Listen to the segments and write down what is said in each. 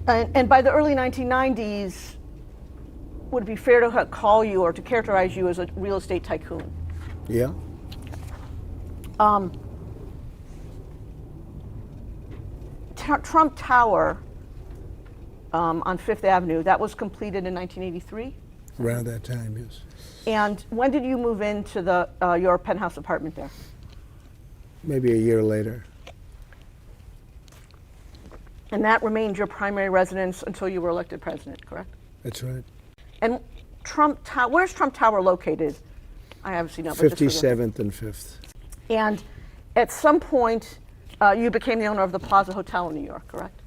And by the early 1990s, would it be fair to call you or to characterize you as a real estate tycoon? Yeah. Trump Tower on Fifth Avenue, that was completed in 1983? Around that time, yes. And when did you move into your penthouse apartment there? Maybe a year later. And that remained your primary residence until you were elected president, correct? That's right. And where's Trump Tower located? I obviously know. 57th and 5th. And at some point, you became the owner of the Plaza Hotel in New York, correct?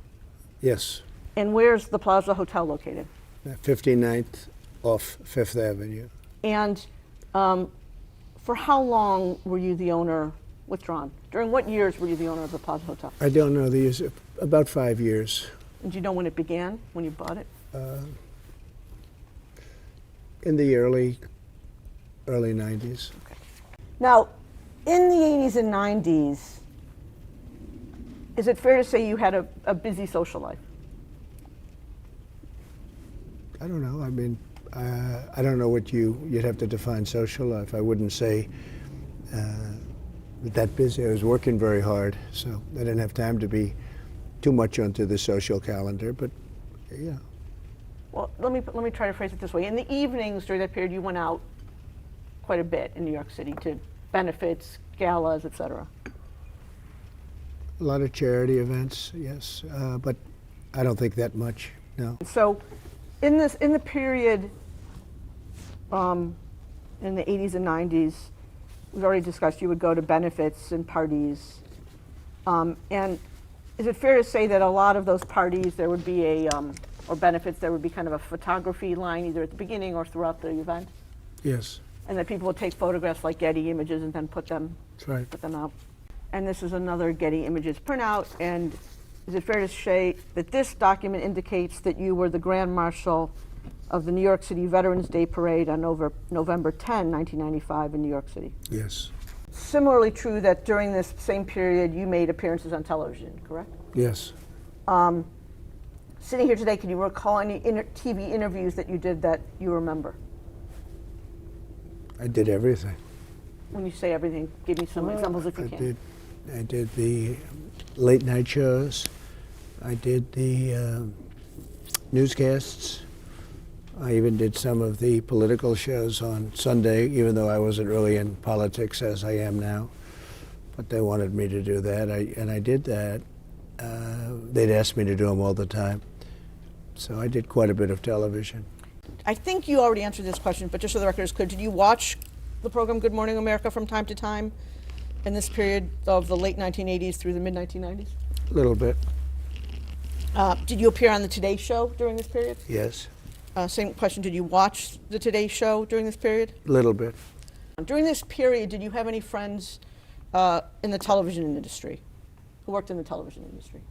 Yes. And where's the Plaza Hotel located? 59th off 5th Avenue. And for how long were you the owner, withdrawn? During what years were you the owner of the Plaza Hotel? I don't know the years, about 5 years. And do you know when it began, when you bought it? In the early 90s. Okay. Now, in the 80s and 90s, is it fair to say you had a busy social life? I don't know. I mean, I don't know what you'd have to define social life. I wouldn't say that busy. I was working very hard, so I didn't have time to be too much onto the social calendar, but yeah. Well, let me try to phrase it this way. In the evenings during that period, you went out quite a bit in New York City to benefits, galas, etc. A lot of charity events, yes, but I don't think that much, no. So, in the period, in the 80s and 90s, we've already discussed you would go to benefits and parties, and is it fair to say that a lot of those parties there would be or benefits, there would be kind of a photography line either at the beginning or throughout the event? Yes. And that people would take photographs like Getty Images and then put them out. And this is another Getty Images printout. And is it fair to say that this document indicates that you were the Grand Marshal of the New York City Veterans Day Parade on November 10, 1995 in New York City? Yes. Similarly true that during this same period you made appearances on television, correct? Yes. Sitting here today, can you recall any TV interviews that you did that you remember? I did everything. When you say everything, give me some examples if you can. I did the late night shows. I did the newscasts. I even did some of the political shows on Sunday, even though I wasn't really in politics as I am now. But they wanted me to do that, and I did that. They'd ask me to do them all the time. So I did quite a bit of television. I think you already answered this question, but just so the record is clear, did you watch the program Good Morning America from time to time in this period of the late 1980s through the mid-1990s? A little bit. Did you appear on the Today Show during this period? Yes. Same question, did you watch the Today Show during this period? A little bit. During this period, did you have any friends in the television industry, who worked in the television industry?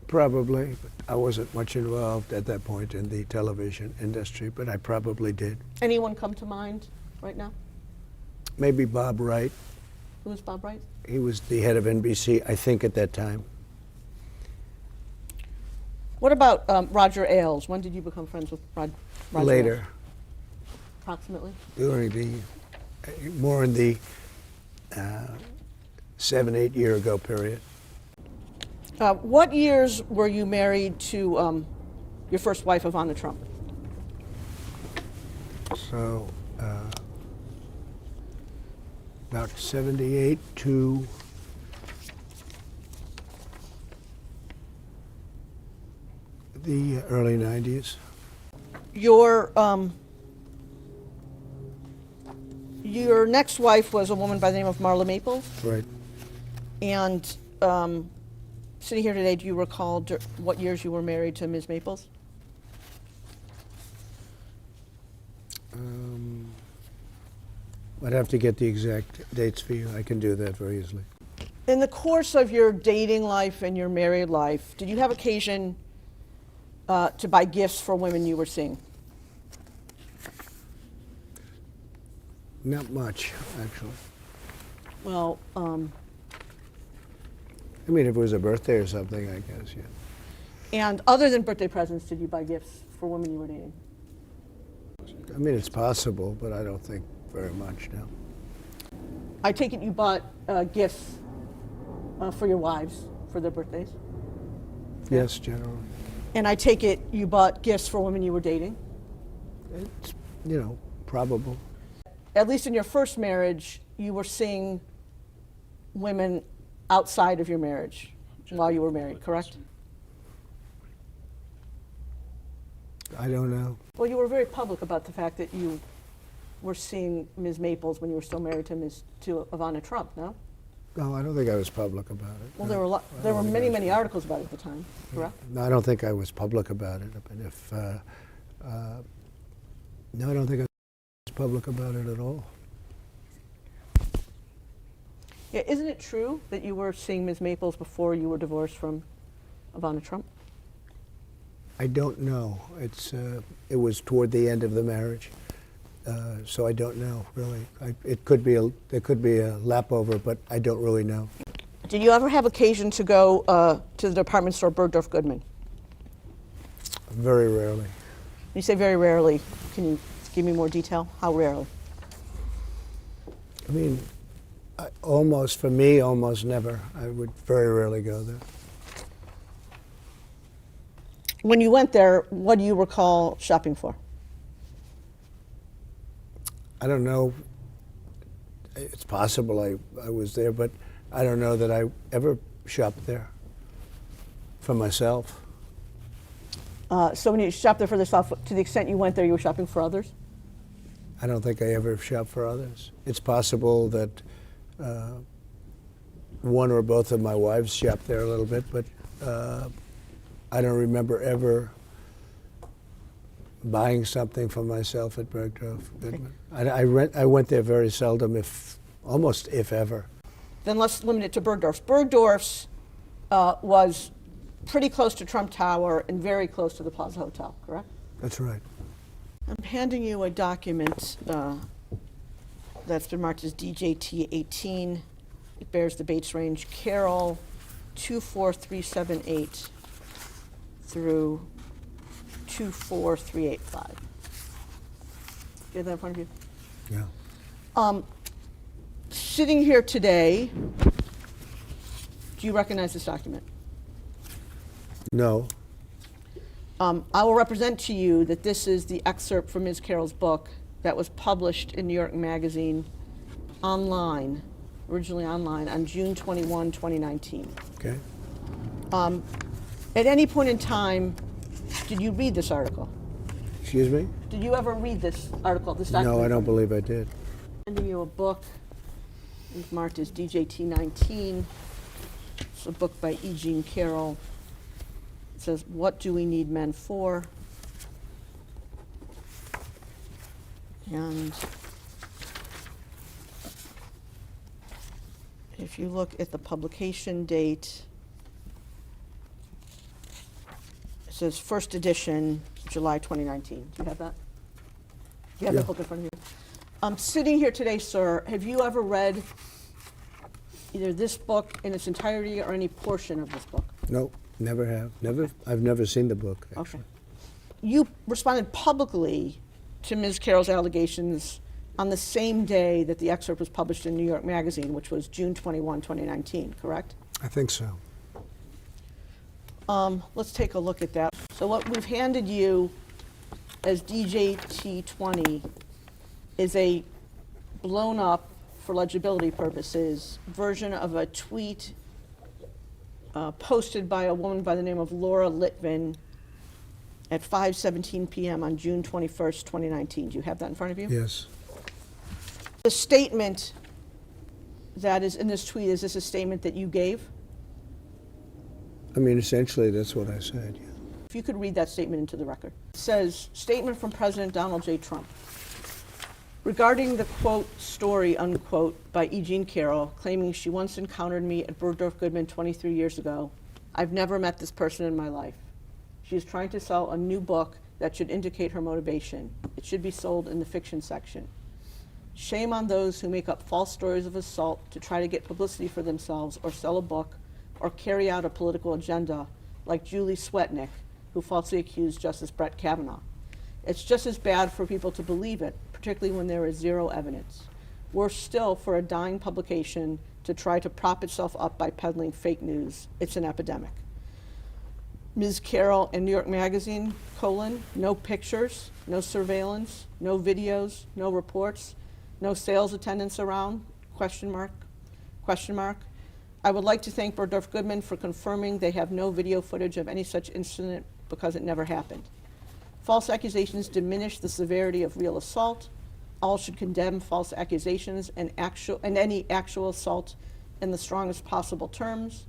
Probably, but I wasn't much involved at that point in the television industry, but I probably did. Anyone come to mind right now? Maybe Bob Wright. Who was Bob Wright? He was the head of NBC, I think, at that time. What about Roger Ailes? When did you become friends with Roger Later. Ailes? Approximately? During the, more in the 7-8 year ago period. What years were you married to your first wife, Ivana Trump? So, about 78 to the early 90s. Your next wife was a woman by the name of Marla Maples. Right. And sitting here today, do you recall what years you were married to Ms. Maples? I'd have to get the exact dates for you. I can do that very easily. In the course of your dating life and your married life, did you have occasion to buy gifts for women you were seeing? Not much, actually. Well, I mean, if it was a birthday or something, I guess, yeah. And other than birthday presents, did you buy gifts for women you were dating? I mean, it's possible, but I don't think very much, no. I take it you bought gifts for your wives for their birthdays? Yes, generally. And I take it you bought gifts for women you were dating? It's, probable. At least in your first marriage, you were seeing women outside of your marriage while you were married, correct? I don't know. Well, you were very public about the fact that you were seeing Ms. Maples when you were still married to Ivana Trump, no? No, I don't think I was public about it. Well, No. there were many articles about it at the time, correct? No, I don't think I was public about it. But no, I don't think I was public about it at all. Yeah, isn't it true that you were seeing Ms. Maples before you were divorced from Ivana Trump? I don't know. It was toward the end of the marriage, so I don't know really. There could be a lap over, but I don't really know. Did you ever have occasion to go to the department store Bergdorf Goodman? Very rarely. You say very rarely. Can you give me more detail? How rarely? I mean, almost never. I would very rarely go there. When you went there, what do you recall shopping for? I don't know. It's possible I was there, but I don't know that I ever shopped there for myself. So when you shopped there for yourself, to the extent you went there, you were shopping for others? I don't think I ever shopped for others. It's possible that one or both of my wives shopped there a little bit, but I don't remember ever buying something for myself at Bergdorf Goodman. I went there very seldom, almost if ever. Then let's limit it to Bergdorf's. Bergdorf's was pretty close to Trump Tower and very close to the Plaza Hotel, correct? That's right. I'm handing you a document that's been marked as DJT 18. It bears the Bates range Carroll 24378 through 24385. You have that in front of you? Yeah. Sitting here today, do you recognize this document? No. I will represent to you that this is the excerpt from Ms. Carroll's book that was published in New York Magazine online, originally online, on June 21, 2019. Okay. At any point in time, did you read this article? Excuse me? Did you ever read this article, this document? No, I don't believe I did. I'm sending you a book. It's marked as DJT 19. It's a book by E. Jean Carroll. It says, "What do we need men for?" And if you look at the publication date, it says first edition, July 2019. Do you have that? Do you have Yeah. that book in front of you? Sitting here today, sir, have you ever read either this book in its entirety or any portion of this book? No, never have. Never. I've never seen the book, Okay. actually. You responded publicly to Ms. Carroll's allegations on the same day that the excerpt was published in New York Magazine, which was June 21, 2019, correct? I think so. Let's take a look at that. So what we've handed you as DJT 20 is a blown up, for legibility purposes, version of a tweet posted by a woman by the name of Laura Litvin at 5:17 p.m. on June 21st, 2019. Do you have that in front of you? Yes. The statement that is in this tweet, is this a statement that you gave? I mean, essentially, that's what I said. Yeah. If you could read that statement into the record. It says, statement from President Donald J. Trump. Regarding the, quote, story, unquote, by E. Jean Carroll, claiming she once encountered me at Bergdorf Goodman 23 years ago, I've never met this person in my life. She is trying to sell a new book that should indicate her motivation. It should be sold in the fiction section. Shame on those who make up false stories of assault to try to get publicity for themselves or sell a book or carry out a political agenda, like Julie Swetnick, who falsely accused Justice Brett Kavanaugh. It's just as bad for people to believe it, particularly when there is zero evidence. Worse still, for a dying publication to try to prop itself up by peddling fake news. It's an epidemic. Ms. Carroll in New York Magazine, no pictures, no surveillance, no videos, no reports, no sales attendants around, question mark. I would like to thank Bergdorf Goodman for confirming they have no video footage of any such incident because it never happened. False accusations diminish the severity of real assault. All should condemn false accusations and any actual assault in the strongest possible terms.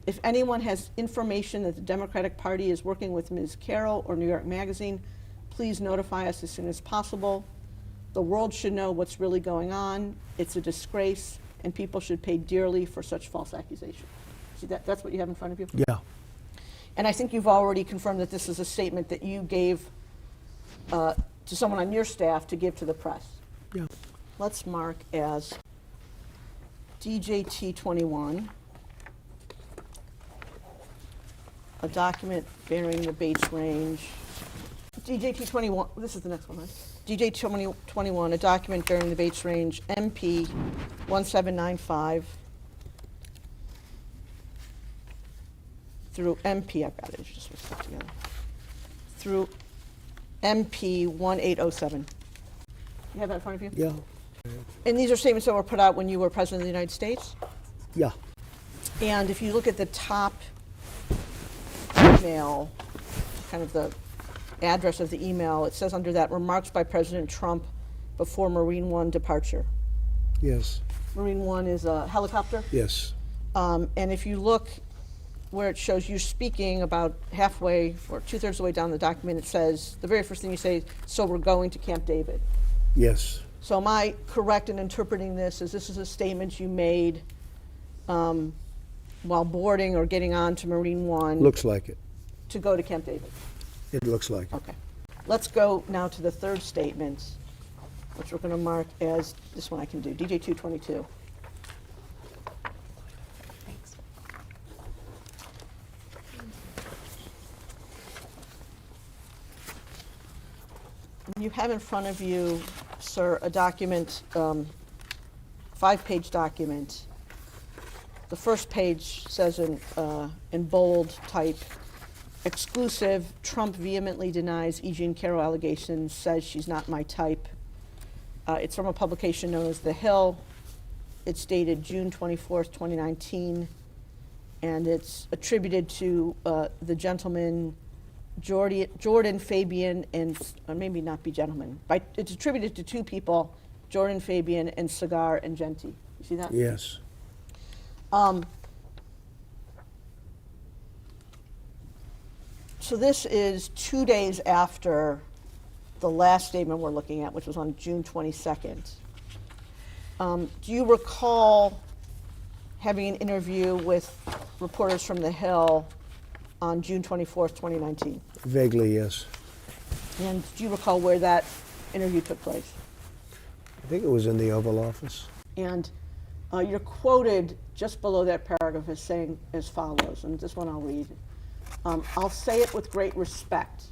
If anyone has information that the Democratic Party is working with Ms. Carroll or New York Magazine, please notify us as soon as possible. The world should know what's really going on. It's a disgrace, and people should pay dearly for such false accusations. See, that's what you have in front of you? Yeah. And I think you've already confirmed that this is a statement that you gave to someone on your staff to give to the press. Yeah. Let's mark as DJT 21. A document bearing the Bates range. DJT 21, this is the next one, right? DJT 21, a document bearing the Bates range, MP 1795 through MP, I've got it, it's just stuck together, through MP 1807. You have that in front of you? Yeah. And these are statements that were put out when you were President of the United States? Yeah. And if you look at the top email, kind of the address of the email, it says under that, remarks by President Trump before Marine One departure. Yes. Marine One is a helicopter. Yes. And if you look where it shows you speaking about halfway or 2/3 of the way down the document, it says, the very first thing you say, so we're going to Camp David. Yes. So am I correct in interpreting this as this is a statement you made while boarding or getting on to Marine One Looks like it. to go to Camp David? It looks like it. Okay. Let's go now to the third statement, which we're going to mark as, this one I can do, DJ 222. You have in front of you, sir, a document, 5-page document. The first page says in bold type, exclusive, Trump vehemently denies E. Jean Carroll allegations, says she's not my type. It's from a publication known as The Hill. It's dated June 24th, 2019, and it's attributed to the gentleman Jordan Fabian and, or maybe not be gentleman, but it's attributed to two people, Jordan Fabian and Cigar and Genti. You see that? Yes. So this is 2 days after the last statement we're looking at, which was on June 22nd. Do you recall having an interview with reporters from The Hill on June 24th, 2019? Vaguely, yes. And do you recall where that interview took place? I think it was in the Oval Office. And you're quoted just below that paragraph as saying as follows, and this one I'll read. I'll say it with great respect.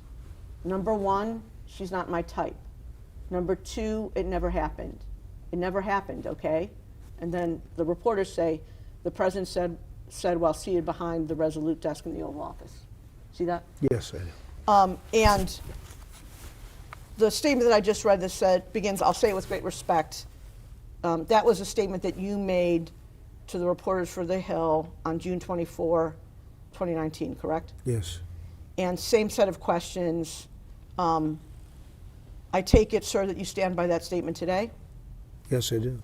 Number one, she's not my type. Number two, it never happened. It never happened, okay? And then the reporters say, the president said while seated behind the Resolute desk in the Oval Office. See that? Yes, I do. And the statement that I just read that begins, I'll say it with great respect. That was a statement that you made to the reporters for The Hill on June 24, 2019, correct? Yes. And same set of questions. I take it, sir, that you stand by that statement today? Yes, I do.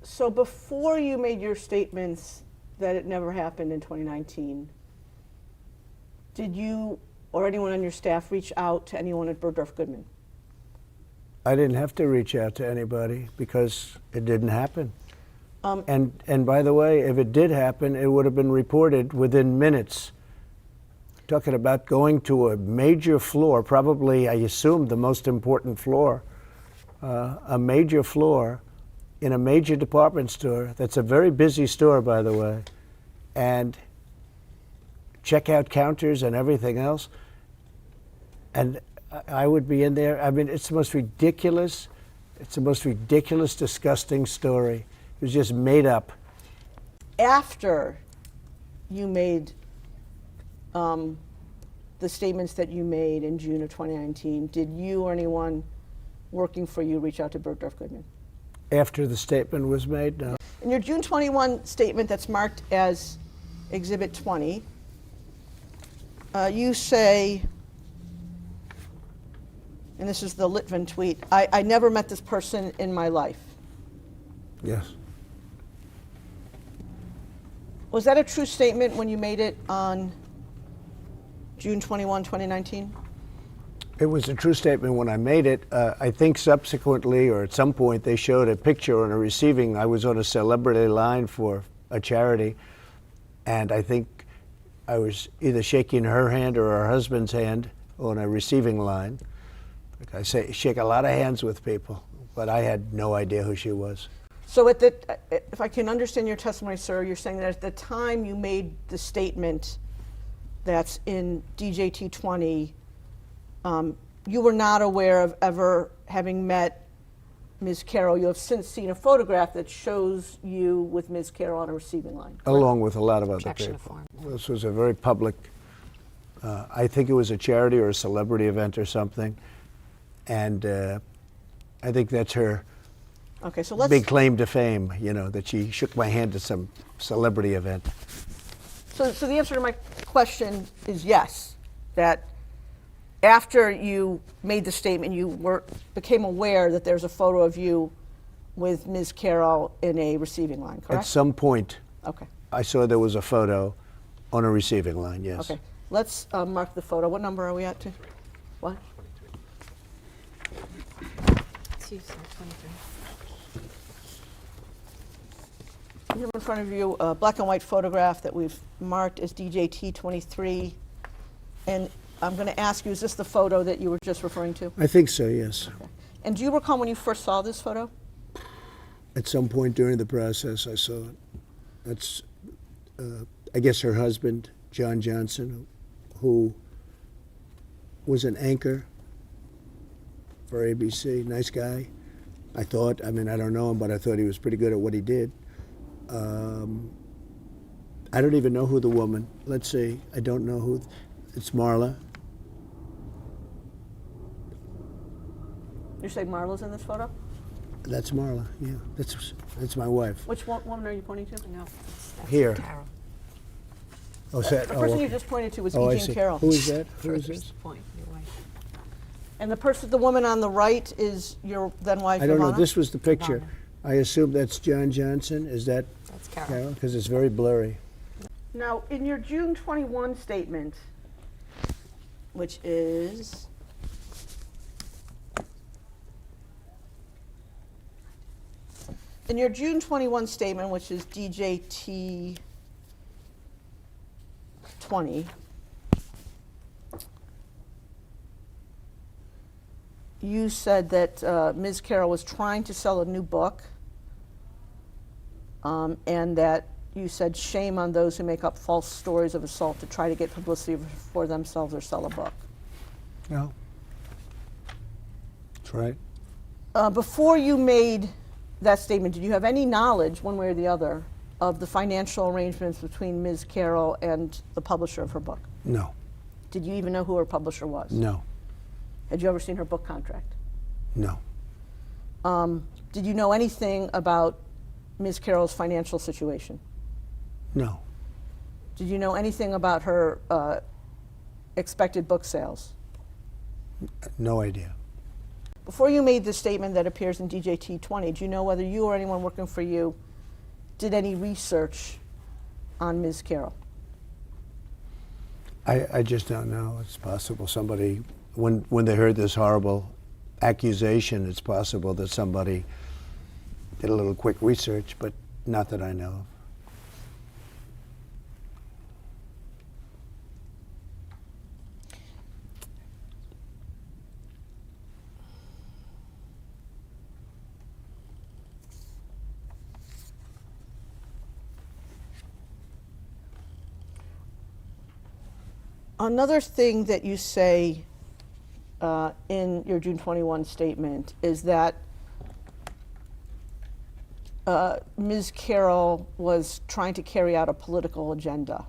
So before you made your statements that it never happened in 2019, did you or anyone on your staff reach out to anyone at Bergdorf Goodman? I didn't have to reach out to anybody because it didn't happen. And by the way, if it did happen, it would have been reported within minutes. Talking about going to a major floor, probably, I assume, the most important floor, a major floor in a major department store. That's a very busy store, by the way. And checkout counters and everything else. And I would be in there. I mean, it's the most ridiculous, disgusting story. It was just made up. After you made the statements that you made in June of 2019, did you or anyone working for you reach out to Bergdorf Goodman? After the statement was made, no. In your June 21 statement that's marked as Exhibit 20, you say, and this is the Litvin tweet, I never met this person in my life. Yes. Was that a true statement when you made it on June 21, 2019? It was a true statement when I made it. I think subsequently, or at some point, they showed a picture on a receiving. I was on a celebrity line for a charity, and I think I was either shaking her hand or her husband's hand on a receiving line. Like I say, shake a lot of hands with people, but I had no idea who she was. So if I can understand your testimony, sir, you're saying that at the time you made the statement that's in DJT 20, you were not aware of ever having met Ms. Carroll. You have since seen a photograph that shows you with Ms. Carroll on a receiving line. Correct? Along with a lot of other people. This was a very public, I think it was a charity or a celebrity event or something. And I think that's her big claim to fame, you know, that she shook my hand at some celebrity event. So the answer to my question is yes, that after you made the statement, you became aware that there's a photo of you with Ms. Carroll in a receiving line, correct? At some point, okay. I saw there was a photo on a receiving line, yes. Okay, let's mark the photo. What number are we at? What? You said 23. You have in front of you a black and white photograph that we've marked as DJT 23. And I'm going to ask you, is this the photo that you were just referring to? I think so, yes. Okay. And do you recall when you first saw this photo? At some point during the process, I saw it. That's, I guess, her husband, John Johnson, who was an anchor for ABC. Nice guy. I thought, I mean, I don't know him, but I thought he was pretty good at what he did. I don't even know who the woman, let's see, I don't know who, it's Marla. You say Marla's in this photo? That's Marla, yeah. That's my wife. Which woman are you pointing to? No, that's Here. Carroll. Oh, is that, The person you just pointed to was I E. Jean see. Carroll. Who is that? Who is First this? point, your wife. And the woman on the right is your then wife, I don't know. Ivana? This was the picture. Ivana. I assume that's John Johnson. Is that That's Carroll. Carol? Because it's very blurry. Now, in your June 21 statement, which is in your June 21 statement, which is DJT 20, you said that Ms. Carroll was trying to sell a new book, and that you said shame on those who make up false stories of assault to try to get publicity for themselves or sell a book. No. That's right. Before you made that statement, did you have any knowledge, one way or the other, of the financial arrangements between Ms. Carroll and the publisher of her book? No. Did you even know who her publisher was? No. Had you ever seen her book contract? No. Did you know anything about Ms. Carroll's financial situation? No. Did you know anything about her expected book sales? No idea. Before you made the statement that appears in DJT 20, do you know whether you or anyone working for you did any research on Ms. Carroll? I just don't know. It's possible somebody, when they heard this horrible accusation, it's possible that somebody did a little quick research, but not that I know of. Another thing that you say in your June 21 statement is that Ms. Carroll was trying to carry out a political agenda.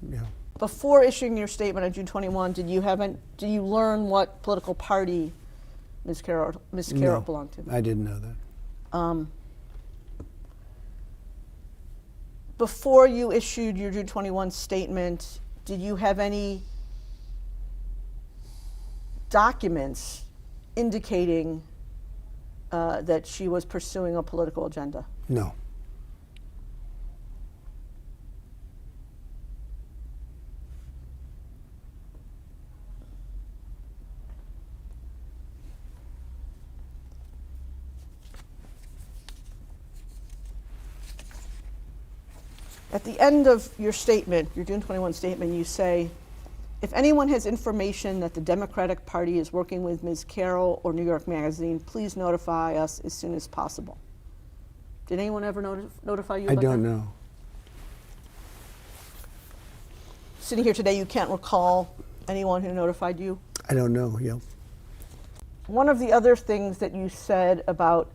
Yeah. Before issuing your statement on June 21, did you learn what political party Ms. Carroll No, belonged to? I didn't know that. Before you issued your June 21 statement, did you have any documents indicating that she was pursuing a political agenda? No. At the end of your statement, your June 21 statement, you say, if anyone has information that the Democratic Party is working with Ms. Carroll or New York Magazine, please notify us as soon as possible. Did anyone ever notify you I about don't that? know. Sitting here today, you can't recall anyone who notified you? I don't know, yeah. One of the other things that you said about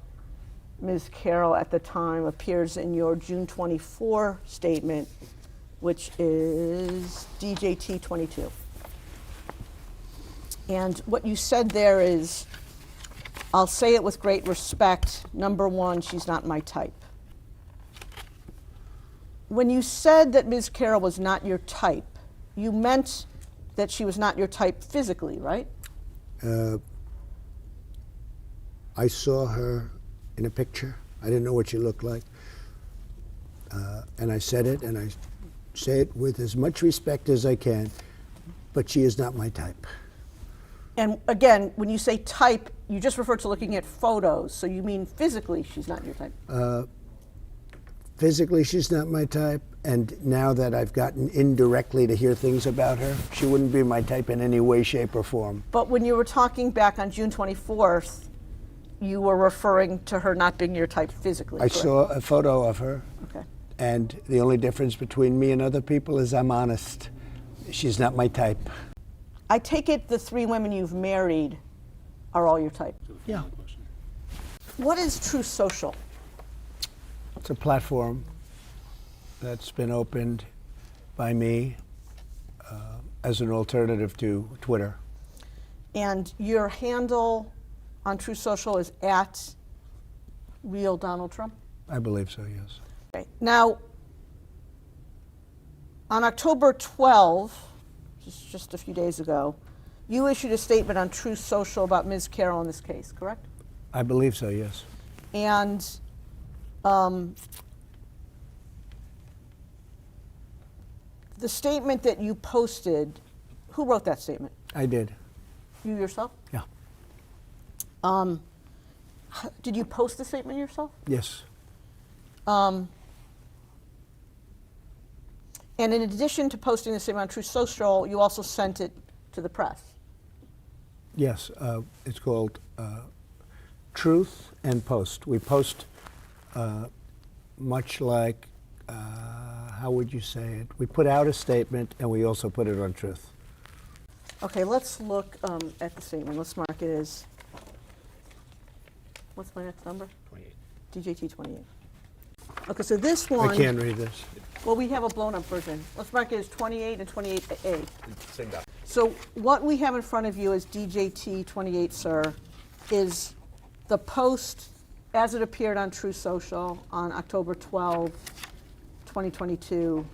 Ms. Carroll at the time appears in your June 24 statement, which is DJT 22. And what you said there is, I'll say it with great respect, number one, she's not my type. When you said that Ms. Carroll was not your type, you meant that she was not your type physically, right? I saw her in a picture. I didn't know what she looked like. And I said it, and I say it with as much respect as I can, but she is not my type. And again, when you say type, you just refer to looking at photos, so you mean physically she's not your type? Physically, she's not my type, and now that I've gotten indirectly to hear things about her, she wouldn't be my type in any way, shape, or form. But when you were talking back on June 24th, you were referring to her not being your type physically, I correct? saw a photo of her, Okay. and the only difference between me and other people is I'm honest. She's not my type. I take it the three women you've married are all your type. Yeah. What is True Social? It's a platform that's been opened by me as an alternative to Twitter. And your handle on True Social is at Real Donald Trump? I believe so, yes. Okay. Now, on October 12, just a few days ago, you issued a statement on True Social about Ms. Carroll in this case, correct? I believe so, yes. And the statement that you posted, who wrote that statement? I did. You yourself? Yeah. Did you post the statement yourself? Yes. And in addition to posting the statement on True Social, you also sent it to the press. Yes. It's called Truth and Post. We post much like, how would you say it? We put out a statement and we also put it on Truth. Okay, let's look at the statement. Let's mark it as, what's my next number? 28. DJT 28. Okay, so this one, I can't read this. well, we have a blown up version. Let's mark it as 28 and 28A. Same guy. So what we have in front of you as DJT 28, sir, is the post as it appeared on True Social on October 12, 2022,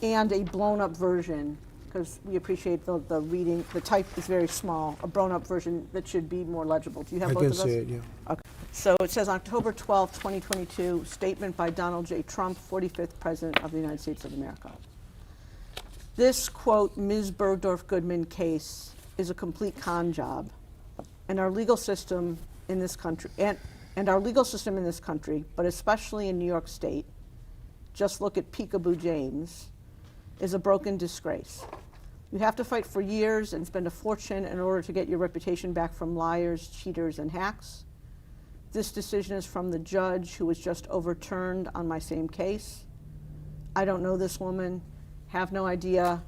and a blown up version, because we appreciate the reading. The type is very small, a blown up version that should be more legible. Do you have I both can of those? see it, yeah. Okay. So it says October 12, 2022, statement by Donald J. Trump, 45th President of the United States of America. This, quote, Ms. Bergdorf-Goodman case is a complete con job, and our legal system in this country, and our legal system in this country, but especially in New York State, just look at Peekaboo James, is a broken disgrace. You have to fight for years and spend a fortune in order to get your reputation back from liars, cheaters, and hacks. This decision is from the judge who was just overturned on my same case. I don't know this woman, have no idea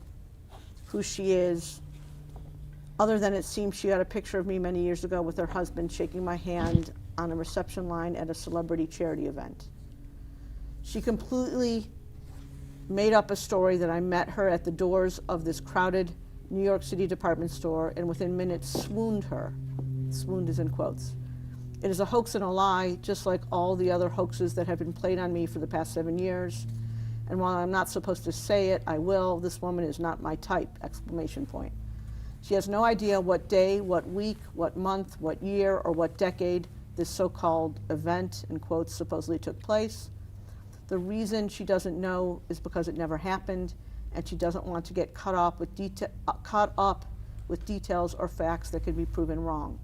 who she is, other than it seems she got a picture of me many years ago with her husband shaking my hand on a reception line at a celebrity charity event. She completely made up a story that I met her at the doors of this crowded New York City department store and within minutes swooned her. Swooned is in quotes. It is a hoax and a lie, just like all the other hoaxes that have been played on me for the past 7 years. And while I'm not supposed to say it, I will. This woman is not my type, exclamation point. She has no idea what day, what week, what month, what year, or what decade this so-called event, in quotes, supposedly took place. The reason she doesn't know is because it never happened, and she doesn't want to get caught up with details or facts that could be proven wrong.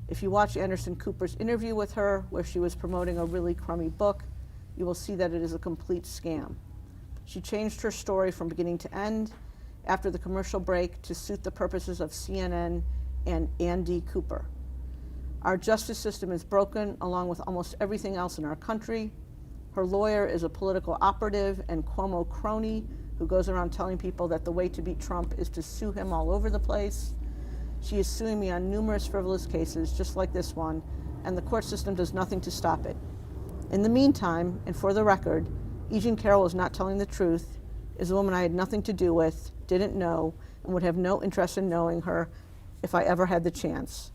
If you watch Anderson Cooper's interview with her, where she was promoting a really crummy book, you will see that it is a complete scam. She changed her story from beginning to end after the commercial break to suit the purposes of CNN and Andy Cooper. Our justice system is broken, along with almost everything else in our country. Her lawyer is a political operative and Cuomo crony who goes around telling people that the way to beat Trump is to sue him all over the place. She is suing me on numerous frivolous cases, just like this one, and the court system does nothing to stop it. In the meantime, and for the record, Eugene Carroll is not telling the truth, is a woman I had nothing to do with, didn't know, and would have no interest in knowing her if I ever had the chance.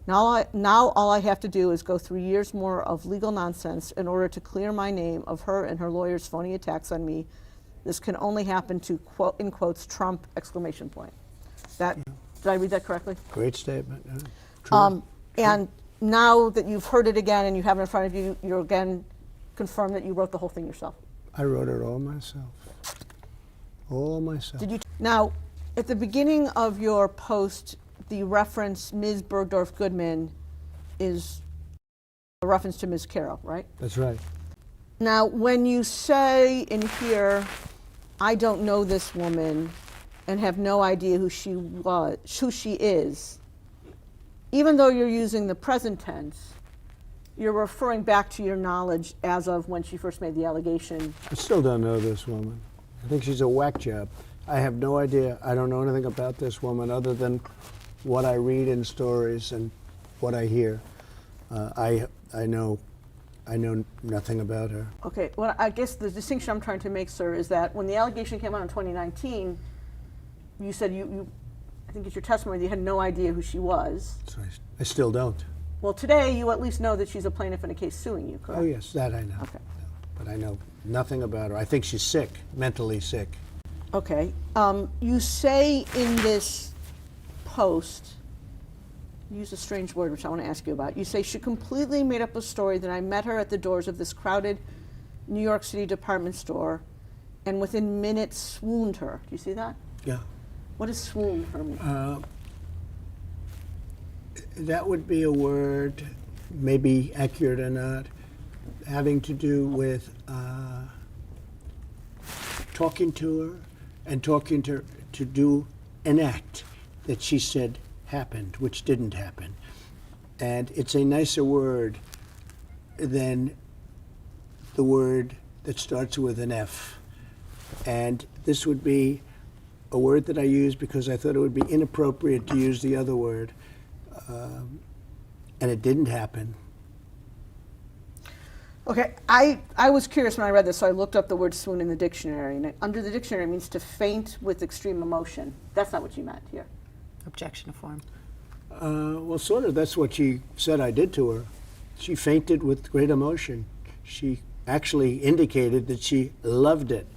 Now all I have to do is go through years more of legal nonsense in order to clear my name of her and her lawyer's phony attacks on me. This can only happen to, quote, in quotes, Trump, exclamation point. That, did I read that correctly? Great statement. True. And now that you've heard it again and you have it in front of you, you're again confirmed that you wrote the whole thing yourself. I wrote it all myself. All myself. Did you? Now, at the beginning of your post, the reference Ms. Bergdorf Goodman is a reference to Ms. Carroll, right? That's right. Now, when you say in here, I don't know this woman and have no idea who she is, even though you're using the present tense, you're referring back to your knowledge as of when she first made the allegation. I still don't know this woman. I think she's a whack job. I have no idea. I don't know anything about this woman other than what I read in stories and what I hear. I know nothing about her. Okay, well, I guess the distinction I'm trying to make, sir, is that when the allegation came out in 2019, you said I think it's your testimony, that you had no idea who she was. So I still don't. Well, today you at least know that she's a plaintiff in a case suing you, correct? Oh, yes, that I know. Okay. But I know nothing about her. I think she's sick, mentally sick. Okay. You say in this post, you use a strange word which I want to ask you about. You say she completely made up a story that I met her at the doors of this crowded New York City department store and within minutes swooned her. Do you see that? Yeah. What does swoon her mean? That would be a word, maybe accurate or not, having to do with talking to her and talking to her to do an act that she said happened, which didn't happen. And it's a nicer word than the word that starts with an F. And this would be a word that I use because I thought it would be inappropriate to use the other word. And it didn't happen. Okay, I was curious when I read this, so I looked up the word swoon in the dictionary. And under the dictionary, it means to faint with extreme emotion. That's not what you meant here. Objection to form. Well, sort of. That's what she said I did to her. She fainted with great emotion. She actually indicated that she loved it.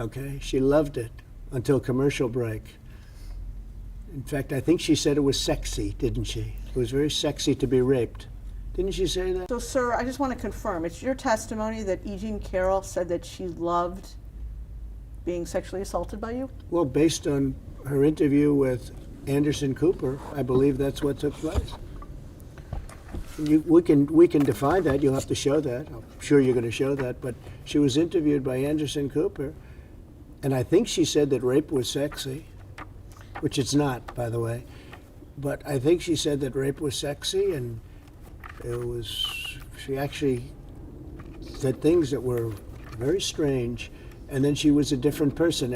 Okay, she loved it until commercial break. In fact, I think she said it was sexy, didn't she? It was very sexy to be raped. Didn't she say that? So, sir, I just want to confirm, it's your testimony that Eugene Carroll said that she loved being sexually assaulted by you? Well, based on her interview with Anderson Cooper, I believe that's what took place. We can define that. You'll have to show that. I'm sure you're going to show that. But she was interviewed by Anderson Cooper, and I think she said that rape was sexy, which it's not, by the way. But I think she said that rape was sexy, and she actually said things that were very strange, And then she was a different person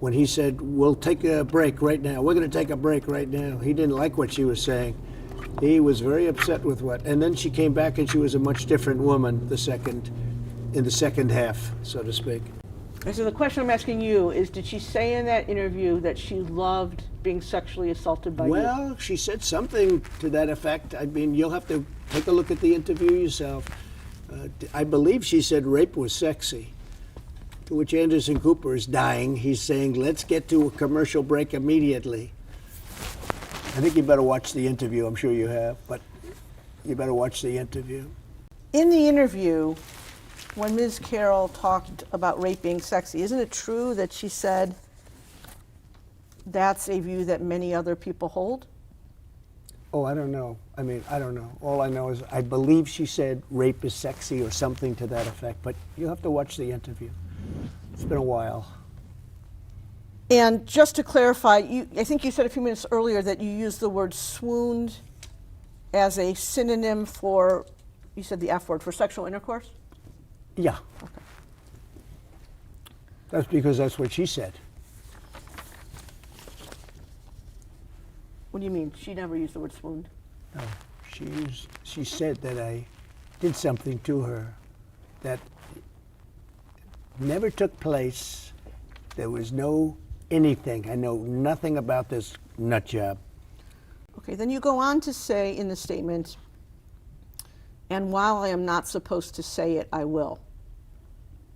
when he said, we'll take a break right now. We're going to take a break right now. He didn't like what she was saying. He was very upset with and then she came back and she was a much different woman in the second half, so to speak. And so the question I'm asking you is, did she say in that interview that she loved being sexually assaulted by you? Well, she said something to that effect. I mean, you'll have to take a look at the interview yourself. I believe she said rape was sexy, to which Anderson Cooper is dying. He's saying, let's get to a commercial break immediately. I think you better watch the interview. I'm sure you have, but you better watch the interview. In the interview, when Ms. Carroll talked about rape being sexy, isn't it true that she said that's a view that many other people hold? Oh, I don't know. I mean, I don't know. All I know is I believe she said rape is sexy or something to that effect, but you'll have to watch the interview. It's been a while. And just to clarify, I think you said a few minutes earlier that you used the word swooned as a synonym for, you said the F word, for sexual intercourse? Yeah. Okay. That's because that's what she said. What do you mean? She never used the word swooned. No, she said that I did something to her that never took place. There was no anything. I know nothing about this nut job. Okay, then you go on to say in the statement, and while I am not supposed to say it, I will.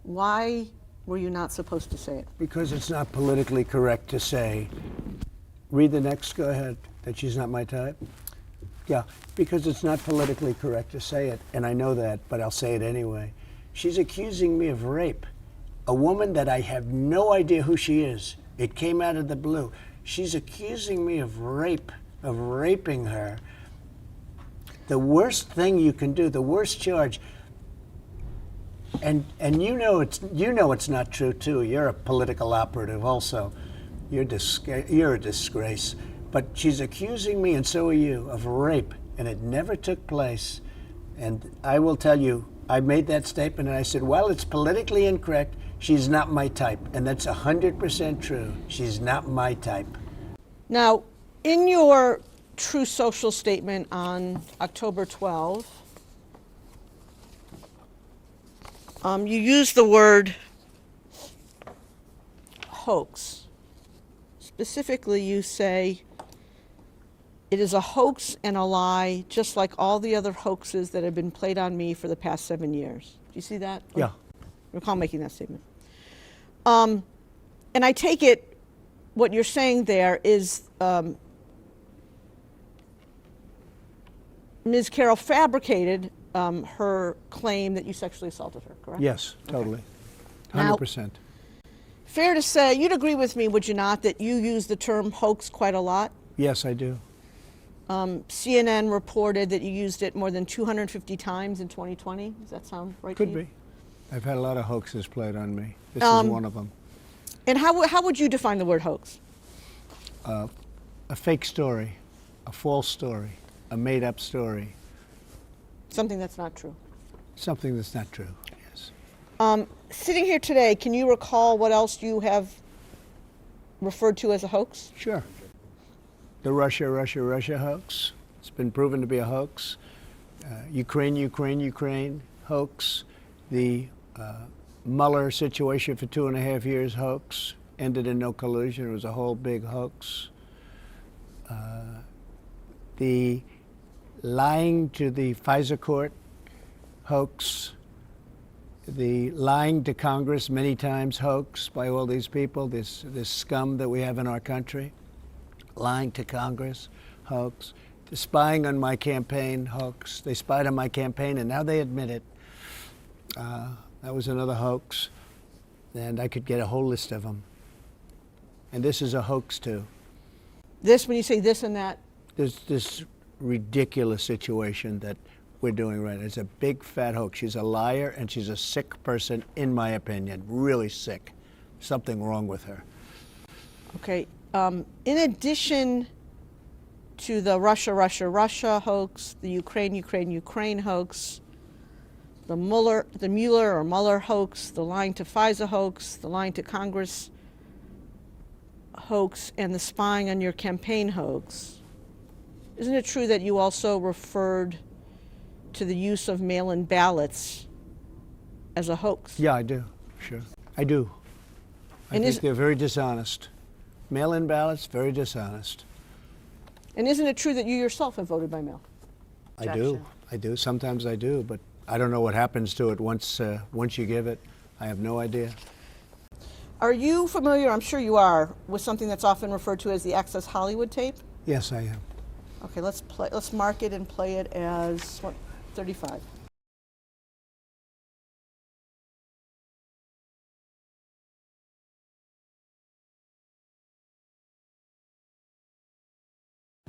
Why were you not supposed to say it? Because it's not politically correct to say. Read the next, go ahead, that she's not my type. Yeah, because it's not politically correct to say it, and I know that, but I'll say it anyway. She's accusing me of rape. A woman that I have no idea who she is. It came out of the blue. She's accusing me of rape, of raping her. The worst thing you can do, the worst charge, and you know it's not true too. You're a political operative also. You're a disgrace. But she's accusing me, and so are you, of rape, and it never took place. And I will tell you, I made that statement, and I said, while it's politically incorrect, she's not my type. And that's 100% true. She's not my type. Now, in your True Social statement on October 12, you use the word hoax. Specifically, you say, it is a hoax and a lie, just like all the other hoaxes that have been played on me for the past 7 years. Do you see that? Yeah. I recall making that statement. And I take it what you're saying there is Ms. Carroll fabricated her claim that you sexually assaulted her, correct? Yes, totally. Okay. 100%. Fair to say, you'd agree with me, would you not, that you use the term hoax quite a lot? Yes, I do. CNN reported that you used it more than 250 times in 2020. Does that sound right to you? Could be. I've had a lot of hoaxes played on me. This is one of them. And how would you define the word hoax? A fake story, a false story, a made-up story. Something that's not true. Something that's not true, yes. Sitting here today, can you recall what else you have referred to as a hoax? Sure. The Russia hoax. It's been proven to be a hoax. Ukraine hoax. The Mueller situation for 2.5 years hoax. Ended in no collusion. It was a whole big hoax. The lying to the FISA court hoax. The lying to Congress many times hoax by all these people, this scum that we have in our country. Lying to Congress, hoax. The spying on my campaign, hoax. They spied on my campaign and now they admit it. That was another hoax. And I could get a whole list of them. And this is a hoax too. This, when you say this and that? There's this ridiculous situation that we're doing right now. It's a big fat hoax. She's a liar and she's a sick person, in my opinion. Really sick. Something wrong with her. Okay. In addition to the Russia hoax, the Ukraine hoax, the Mueller hoax, the lying to FISA hoax, the lying to Congress hoax, and the spying on your campaign hoax, isn't it true that you also referred to the use of mail-in ballots as a hoax? Yeah, I do. Sure. I do. I And think they're very dishonest. Mail-in ballots, very dishonest. And isn't it true that you yourself have voted by mail? I do. I do. Sometimes I do, but I don't know what happens to it once you give it. I have no idea. Are you familiar, I'm sure you are, with something that's often referred to as the Access Hollywood tape? Yes, I am. Okay, let's mark it and play it as, what, 35.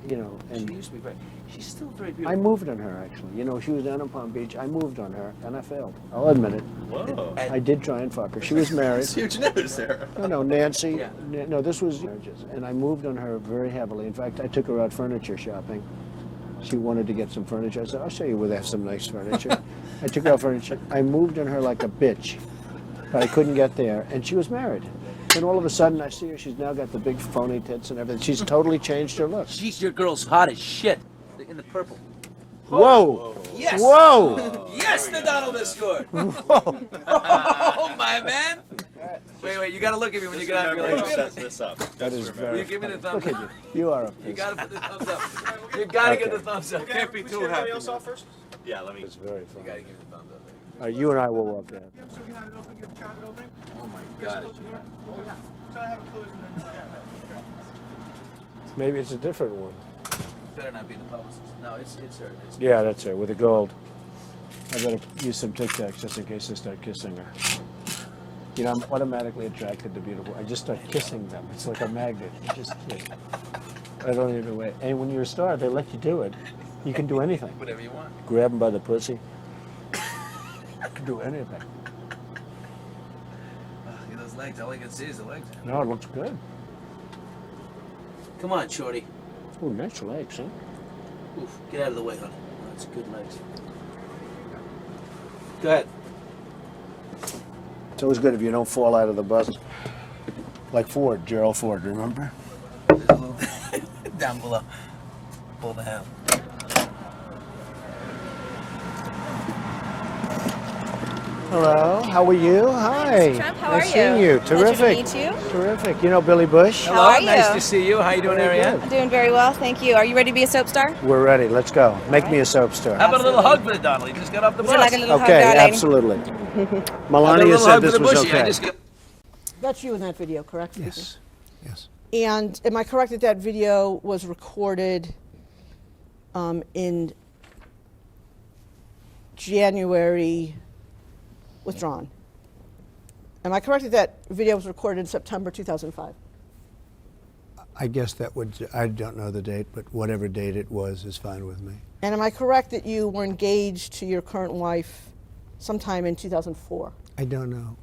You know, and She used to be very, she's still very beautiful. I moved on her, actually. You know, she was down in Palm Beach. I moved on her, and I failed. I'll admit it. Whoa. I did try and fuck her. She was married. It's huge news there. No, Nancy. Yeah. No, this was marriages. And I moved on her very heavily. In fact, I took her out furniture shopping. She wanted to get some furniture. I said, I'll show you where they have some nice furniture. I took her out furniture. I moved on her like a bitch, but I couldn't get there. And she was married. Then all of a sudden, I see her. She's now got the big phony tits and everything. She's totally changed her look. She's your girl's hot as shit. In the purple. Whoa! Yes! Whoa! Yes, the Donald has scored! Oh, my man! Wait, you gotta look at me when you get out of your Set this up. That is Will very you give me the thumbs Look at up? you. You are a You piece. gotta put the thumbs up. You gotta get the thumbs up. Can't be too happy. Else off first? Yeah, let me. It's very You funny. gotta give me the thumbs up. You and I will walk down. Oh my god. Maybe it's a different one. Better not be the publicist. No, it's her. It's Yeah, that's her, with the gold. I better use some Tic Tacs just in case I start kissing her. You know, I'm automatically attracted to beautiful. I just start kissing them. It's like a magnet. You just kiss. I don't even wait. And when you're a star, they let you do it. You can do anything. whatever you want. Grab them by the pussy. You can do anything. Look at those legs. All I can see is the legs. No, it looks good. Come on, shorty. Oh, nice legs, huh? Oof, get out of the way, honey. That's good legs. Go ahead. It's always good if you don't fall out of the bus. Like Ford, Gerald Ford, remember? There's a little down below. Pull the handle. Hello, how are you? Hi. Mr. Trump, how nice are seeing you? you. Pleasure to Terrific. meet you. Terrific. You know Billy Bush? How are Nice you? to see you. How you doing, Very Ariane? good. I'm doing very well, thank you. Are you ready to be a soap star? We're ready. Let's go. Make me a soap star. How about a little hug Absolutely. for the Donald? He just got off the Would bus. you like a little Okay, hug, darling? absolutely. How about a Melania little said hug for this the was bushy? I okay. just got... That's you in that video, correct? Yes. Yes. And am I correct that that video was recorded in January, withdrawn? Am I correct that that video was recorded in September 2005? I guess that would, I don't know the date, but whatever date it was is fine with me. And am I correct that you were engaged to your current wife sometime in 2004? I don't know.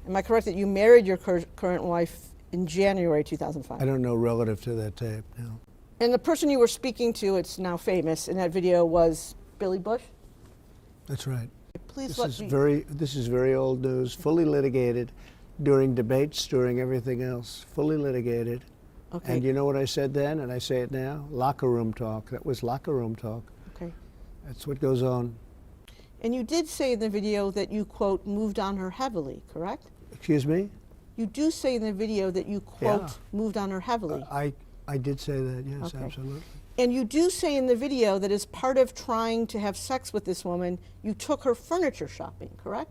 Am I correct that you married your current wife in January 2005? I don't know relative to that tape, no. And the person you were speaking to, it's now famous, in that video was Billy Bush? That's right. Please This is very old news, fully litigated during debates, during everything else, fully litigated. Okay. And you know what I said then, and I say it now? Locker room talk. That was locker room talk. Okay. That's what goes on. And you did say in the video that you, quote, moved on her heavily, correct? Excuse me? You do say in the video that you, quote, Yeah. moved on her heavily. I did say that, yes, Okay. absolutely. And you do say in the video that as part of trying to have sex with this woman, you took her furniture shopping, correct?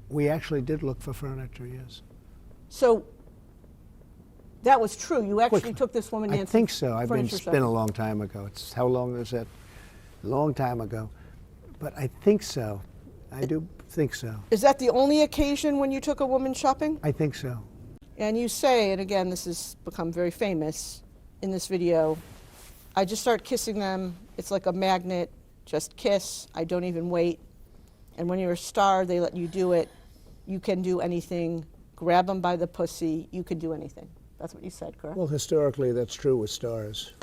We actually did look for furniture, yes. So that was true. You actually Quickly. took this woman, Nancy. I think so. I mean, furniture it's shopping. been a long time ago. It's how long was that? A long time ago. But I think so. I do think so. Is that the only occasion when you took a woman shopping? I think so. And you say, and again, this has become very famous in this video, I just start kissing them. It's like a magnet. Just kiss. I don't even wait. And when you're a star, they let you do it. You can do anything. Grab them by the pussy. You can do anything. That's what you said, correct? Well, historically, that's true with stars.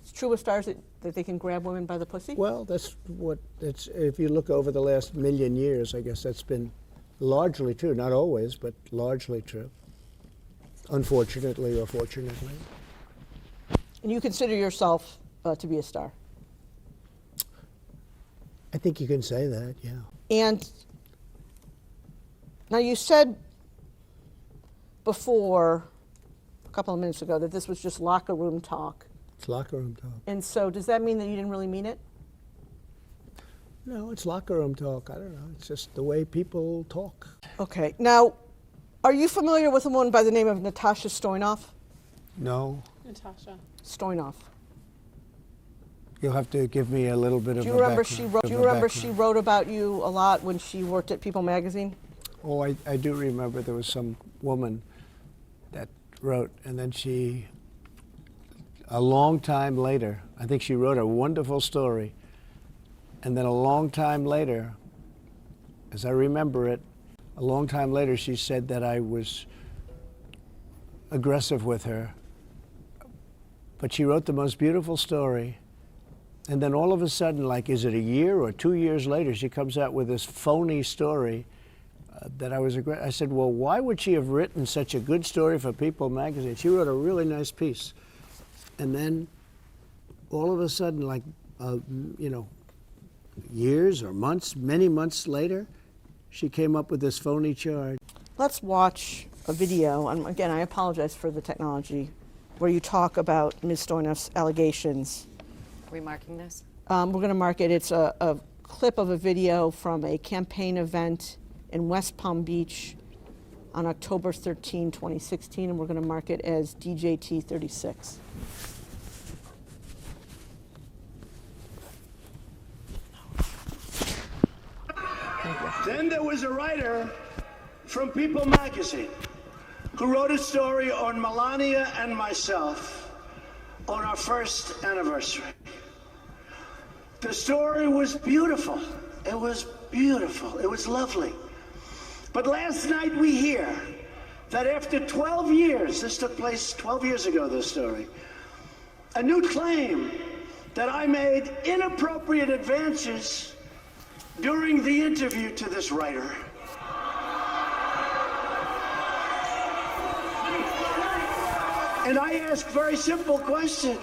It's true with stars that they can grab women by the pussy? Well, if you look over the last million years, I guess that's been largely true. Not always, but largely true. Unfortunately or fortunately. And you consider yourself to be a star? I think you can say that, yeah. And now you said before, a couple of minutes ago, that this was just locker room talk. It's locker room talk. And so does that mean that you didn't really mean it? No, it's locker room talk. I don't know. It's just the way people talk. Okay. Now, are you familiar with a woman by the name of Natasha Stoyanov? No. Natasha. Stoyanov. You'll have to give me a little bit of Do you a remember background. she wrote about you a lot when she worked at People magazine? Oh, I do remember there was some woman that wrote, and then she, a long time later, I think she wrote a wonderful story, and then a long time later, as I remember it, a long time later she said that I was aggressive with her, but she wrote the most beautiful story. And then all of a sudden, like, is it a year or 2 years later, she comes out with this phony story that I was aggressive. I said, well, why would she have written such a good story for People magazine? She wrote a really nice piece. And then all of a sudden, like, years or months, many months later, she came up with this phony charge. Let's watch a video, and again, I apologize for the technology, where you talk about Ms. Stoyanov's allegations. Are we marking this? We're going to mark it. It's a clip of a video from a campaign event in West Palm Beach on October 13, 2016, and we're going to mark it as DJT 36. Then there was a writer from People magazine who wrote a story on Melania and myself on our first anniversary. The story was beautiful. It was beautiful. It was lovely. But last night we hear that after 12 years, this took place 12 years ago, this story, a new claim that I made inappropriate advances during the interview to this writer. And I ask a very simple question.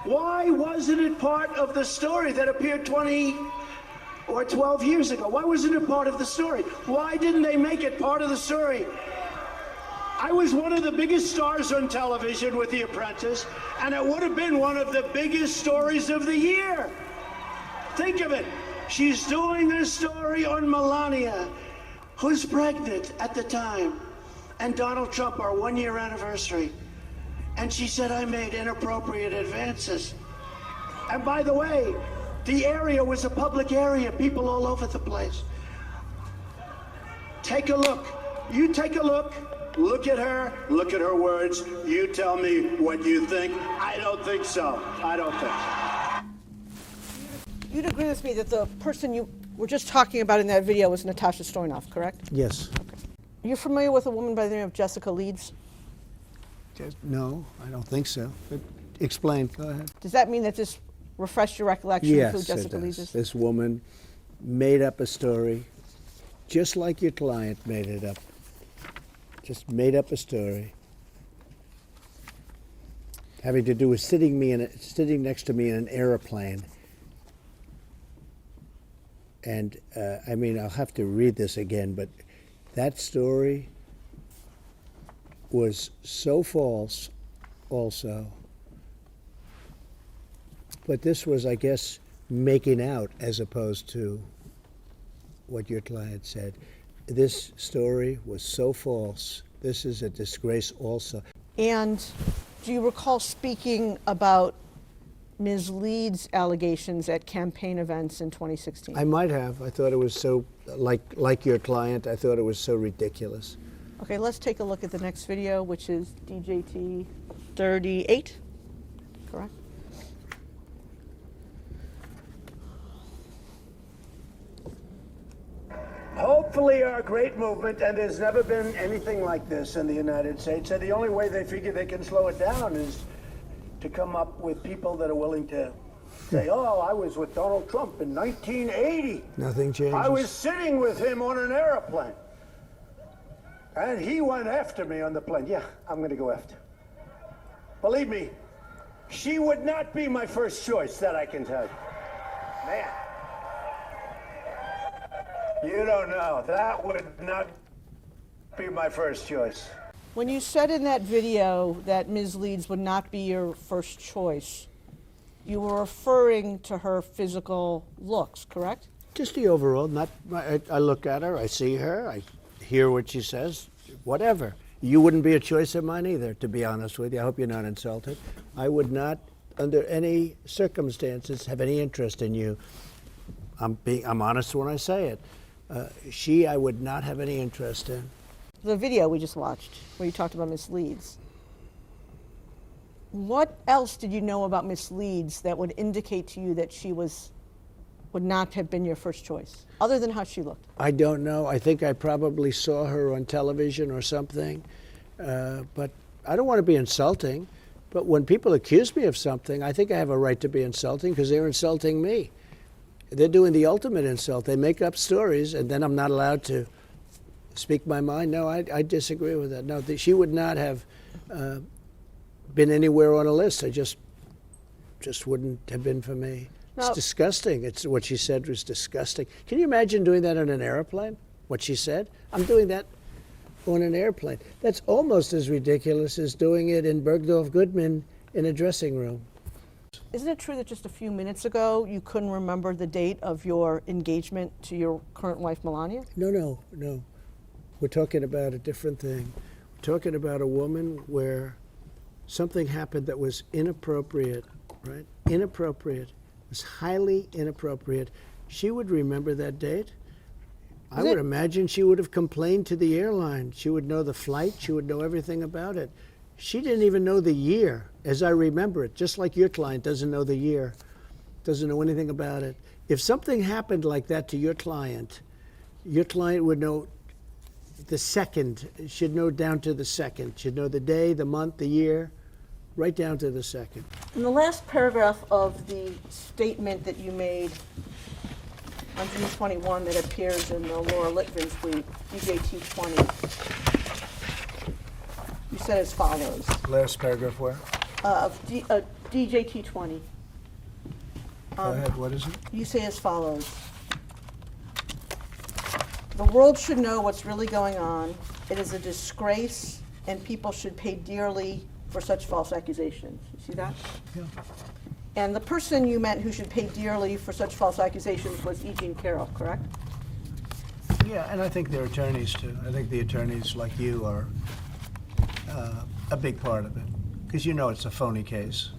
Why wasn't it part of the story that appeared 20 or 12 years ago? Why wasn't it part of the story? Why didn't they make it part of the story? I was one of the biggest stars on television with The Apprentice, and it would have been one of the biggest stories of the year. Think of it. She's doing a story on Melania, who's pregnant at the time, and Donald Trump, our 1-year anniversary. And she said I made inappropriate advances. And by the way, the area was a public area, people all over the place. Take a look. You take a look. Look at her words. You tell me what you think. I don't think so. I don't think so. You'd agree with me that the person you were just talking about in that video was Natasha Stoyanov, correct? Yes. You're familiar with a woman by the name of Jessica Leeds? No, I don't think so. But explain. Go ahead. Does that mean that this refreshed your recollection of who Yes, Jessica it Leeds does. is? This woman made up a story, just like your client made it up. Just made up a story, having to do with sitting next to me in an airplane. And I mean, I'll have to read this again, but that story was so false also. But this was, I guess, making out as opposed to what your client said. This story was so false. This is a disgrace also. And do you recall speaking about Ms. Leeds' allegations at campaign events in 2016? I might have. I thought it was so, like your client, I thought it was so ridiculous. Okay, let's take a look at the next video, which is DJT 38, correct? Hopefully our great movement, and there's never been anything like this in the United States, and the only way they figure they can slow it down is to come up with people that are willing to say, oh, I was with Donald Trump in 1980. Nothing changes. I was sitting with him on an airplane. And he went after me on the plane. Yeah, I'm going to go after. Believe me, she would not be my first choice, that I can tell you. Man. You don't know. That would not be my first choice. When you said in that video that Ms. Leeds would not be your first choice, you were referring to her physical looks, correct? Just the overall. Not. I look at her. I see her. I hear what she says. Whatever. You wouldn't be a choice of mine either, to be honest with you. I hope you're not insulted. I would not, under any circumstances, have any interest in you. I'm honest when I say it. I would not have any interest in. The video we just watched, where you talked about Miss Leeds. What else did you know about Miss Leeds that would indicate to you that she would not have been your first choice, other than how she looked? I don't know. I think I probably saw her on television or something. But I don't want to be insulting. But when people accuse me of something, I think I have a right to be insulting because they're insulting me. They're doing the ultimate insult. They make up stories, and then I'm not allowed to speak my mind. No, I disagree with that. No, she would not have been anywhere on a list. I just wouldn't have been for me. No. It's disgusting. It's what she said was disgusting. Can you imagine doing that on an airplane? What she said? I'm doing that on an airplane. That's almost as ridiculous as doing it in Bergdorf Goodman in a dressing room. Isn't it true that just a few minutes ago you couldn't remember the date of your engagement to your current wife, Melania? No. We're talking about a different thing. We're talking about a woman where something happened that was inappropriate, right? Inappropriate. It was highly inappropriate. She would remember that date. I would imagine she would have complained to the airline. She would know the flight. She would know everything about it. She didn't even know the year, as I remember it, just like your client doesn't know the year, doesn't know anything about it. If something happened like that to your client would know the second, should know down to the second, should know the day, the month, the year, right down to the second. In the last paragraph of the statement that you made on June 21 that appears in the Laura Litvin tweet, DJT 20, you said as follows. Last paragraph where? DJT 20. Go ahead, what is it? You say as follows. The world should know what's really going on. It is a disgrace, and people should pay dearly for such false accusations. You see that? Yeah. And the person you meant who should pay dearly for such false accusations was E. Jean Carroll, correct? Yeah, and I think their attorneys too. I think the attorneys like you are a big part of it, because you know it's a phony case.